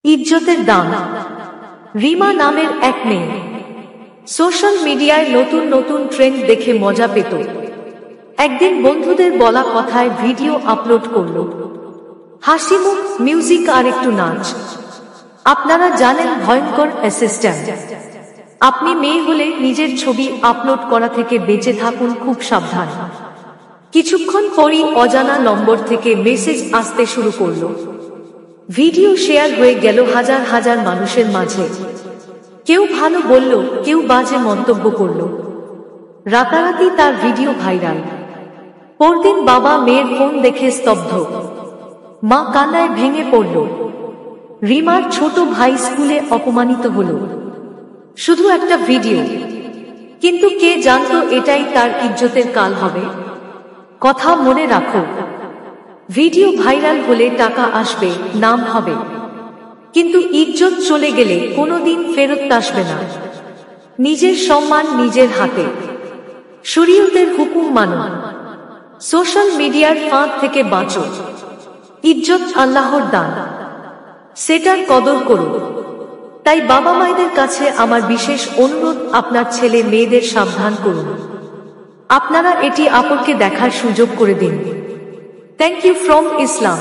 ইজ্জতের দাম। রিমা নামের এক মেয়ে সোশ্যাল মিডিয়ায় নতুন নতুন ট্রেন্ড দেখে মজা পেত। একদিন বন্ধুদের বলা কথায় ভিডিও আপলোড করল, হাসিমুখ, মিউজিক আর একটু নাচ। আপনারা জানেন ভয়ঙ্কর অ্যাসিস্ট্যান্ট। আপনি মেয়ে হলে নিজের ছবি আপলোড করা থেকে বেঁচে থাকুন, খুব সাবধান। কিছুক্ষণ পরই অজানা নম্বর থেকে মেসেজ আসতে শুরু করল। ভিডিও শেয়ার হয়ে গেল হাজার হাজার মানুষের মাঝে। কেউ ভালো বলল, কেউ বাজে মন্তব্য করল। রাতারাতি তার ভিডিও ভাইরাল। পরদিন বাবা মেয়ের ফোন দেখে স্তব্ধ। মা কান্নায় ভেঙে পড়ল। রিমার ছোট ভাই স্কুলে অপমানিত হল, শুধু একটা ভিডিও। কিন্তু কে জানতো এটাই তার ইজ্জতের কাল হবে। কথা মনে রাখো, ভিডিও ভাইরাল হলে টাকা আসবে, নাম হবে, কিন্তু ইজ্জত চলে গেলে কোনোদিন ফেরত আসবে না। নিজের সম্মান নিজের হাতে। শরীয়তের হুকুম মানো। সোশ্যাল মিডিয়ার ফাঁদ থেকে বাঁচো। ইজ্জত আল্লাহর দান, সেটার কদর করো। তাই বাবা মায়েদের কাছে আমার বিশেষ অনুরোধ, আপনার ছেলে মেয়েদের সাবধান করুন। আপনারা এটি অপরকে দেখার সুযোগ করে দিন। Thank you from Islam.